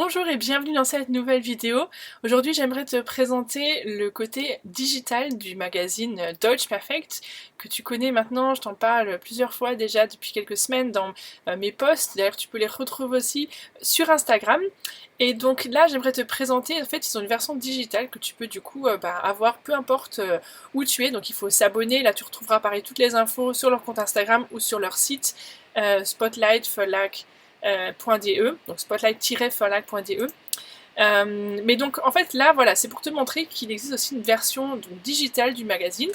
Bonjour et bienvenue dans cette nouvelle vidéo. Aujourd'hui j'aimerais te présenter le côté digital du magazine Deutsch Perfect que tu connais maintenant, je t'en parle plusieurs fois déjà depuis quelques semaines dans mes posts, d'ailleurs tu peux les retrouver aussi sur Instagram. Et donc là j'aimerais te présenter, en fait ils ont une version digitale que tu peux du coup avoir peu importe où tu es, donc il faut s'abonner, là tu retrouveras pareil toutes les infos sur leur compte Instagram ou sur leur site spotlight-verlag.de, donc spotlight-verlag.de. Mais donc en fait là voilà, c'est pour te montrer qu'il existe aussi une version donc, digitale du magazine.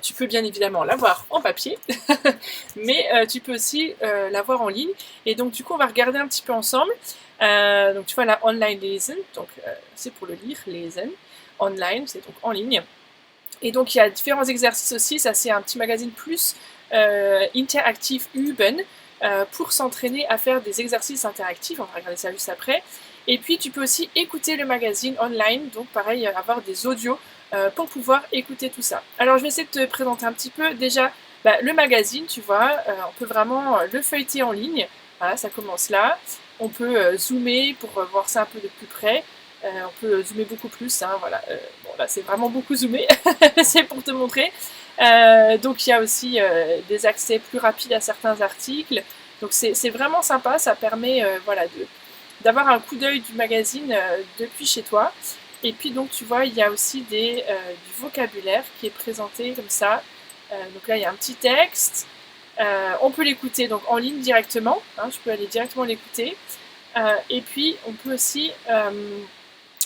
Tu peux bien évidemment l'avoir en papier, mais tu peux aussi l'avoir en ligne. Et donc du coup on va regarder un petit peu ensemble. Donc tu vois là online lesen, donc c'est pour le lire, lesen. Online, c'est donc en ligne. Et donc il y a différents exercices aussi, ça c'est un petit magazine plus interactif üben, pour s'entraîner à faire des exercices interactifs, on va regarder ça juste après. Et puis tu peux aussi écouter le magazine online, donc pareil, avoir des audios pour pouvoir écouter tout ça. Alors je vais essayer de te présenter un petit peu déjà le magazine, tu vois, on peut vraiment le feuilleter en ligne, voilà, ça commence là. On peut zoomer pour voir ça un peu de plus près. On peut zoomer beaucoup plus, hein, voilà. Bon là c'est vraiment beaucoup zoomé, c'est pour te montrer. Donc il y a aussi des accès plus rapides à certains articles. Donc c'est vraiment sympa, ça permet voilà, d'avoir un coup d'œil du magazine depuis chez toi. Et puis donc tu vois, il y a aussi du vocabulaire qui est présenté comme ça. Donc là il y a un petit texte. On peut l'écouter donc en ligne directement, hein, je peux aller directement l'écouter. Et puis on peut aussi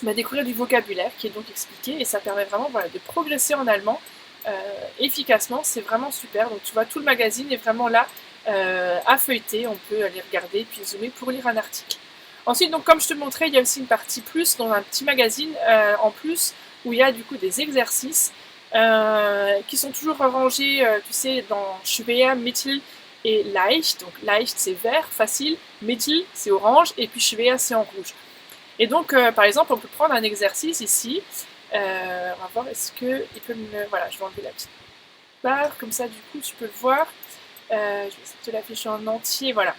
découvrir du vocabulaire qui est donc expliqué et ça permet vraiment voilà, de progresser en allemand efficacement, c'est vraiment super. Donc tu vois, tout le magazine est vraiment là à feuilleter, on peut aller regarder puis zoomer pour lire un article. Ensuite, donc comme je te montrais, il y a aussi une partie plus dans un petit magazine en plus où il y a du coup des exercices qui sont toujours rangés, tu sais, dans schwer, mittel et leicht. Donc leicht c'est vert, facile, mittel c'est orange et puis schwer c'est en rouge. Et donc par exemple, on peut prendre un exercice ici. On va voir, est-ce qu'il peut me... Voilà, je vais enlever la petite barre, comme ça du coup tu peux le voir. Je vais essayer de te l'afficher en entier, voilà.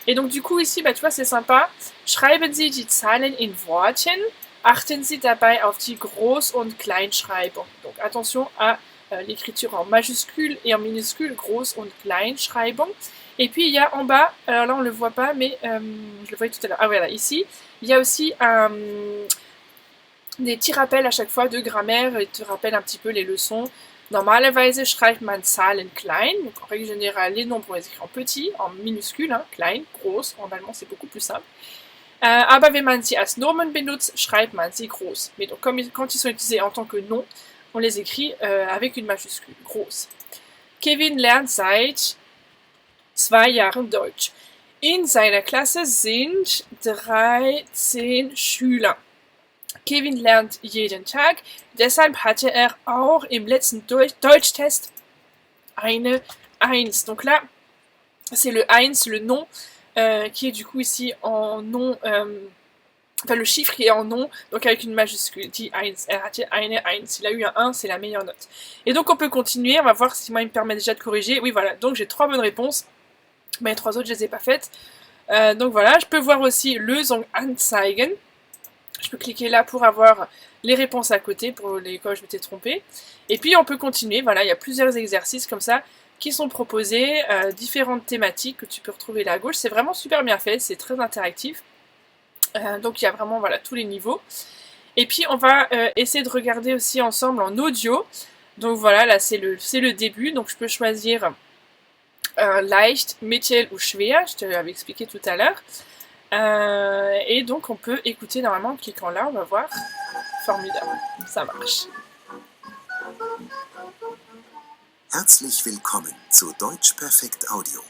Et donc du coup ici, tu vois, c'est sympa. Schreiben Sie die Zahlen in Wortchen. Achten Sie dabei auf die Groß- und Kleinschreibung. Donc attention à l'écriture en majuscule et en minuscule, Groß- und Kleinschreibung. Et puis il y a en bas, alors là on ne le voit pas, mais je le voyais tout à l'heure. Ah voilà, ici, il y a aussi des petits rappels à chaque fois de grammaire, et te rappellent un petit peu les leçons. Normalerweise schreibt man Zahlen klein, donc en règle générale les nombres on les écrit en petit, en minuscule, hein, klein, groß, en allemand c'est beaucoup plus simple. Aber wenn man sie als Nomen benutzt, schreibt man sie groß. Mais donc quand ils sont utilisés en tant que nom, on les écrit avec une majuscule, groß. Kevin lernt seit 2 Jahren Deutsch. In seiner Klasse sind 13 Schüler. Kevin lernt jeden Tag, deshalb hatte er auch im letzten Deutschtest eine 1. Donc là, c'est le 1, le nom, qui est du coup ici en nom, enfin le chiffre qui est en nom, donc avec une majuscule, die 1, er hatte eine 1. Il a eu un 1, c'est la meilleure note. Et donc on peut continuer, on va voir si moi il me permet déjà de corriger. Oui voilà, donc j'ai 3 bonnes réponses, mais les 3 autres je les ai pas faites. Donc voilà, je peux voir aussi Lösung anzeigen. Je peux cliquer là pour avoir les réponses à côté pour les cas où je m'étais trompée. Et puis on peut continuer, voilà, il y a plusieurs exercices comme ça qui sont proposés, différentes thématiques que tu peux retrouver là à gauche. C'est vraiment super bien fait, c'est très interactif. Donc il y a vraiment voilà, tous les niveaux. Et puis on va essayer de regarder aussi ensemble en audio. Donc voilà, là c'est le début, donc je peux choisir leicht, mittel ou schwer, je te l'avais expliqué tout à l'heure. Et donc on peut écouter normalement en cliquant là, on va voir. Formidable, ça marche. Herzlich willkommen zu Deutsch Perfekt Audio.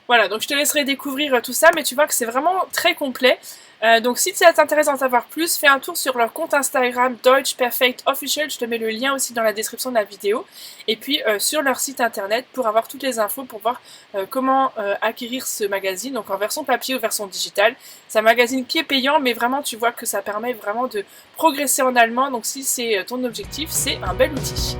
Voilà, donc je te laisserai découvrir tout ça, mais tu vois que c'est vraiment très complet. Donc si ça t'intéresse d'en savoir plus, fais un tour sur leur compte Instagram Deutsch Perfekt Official, je te mets le lien aussi dans la description de la vidéo. Et puis sur leur site internet pour avoir toutes les infos, pour voir comment acquérir ce magazine, donc en version papier ou version digitale. C'est un magazine qui est payant, mais vraiment tu vois que ça permet vraiment de progresser en allemand, donc si c'est ton objectif, c'est un bel outil.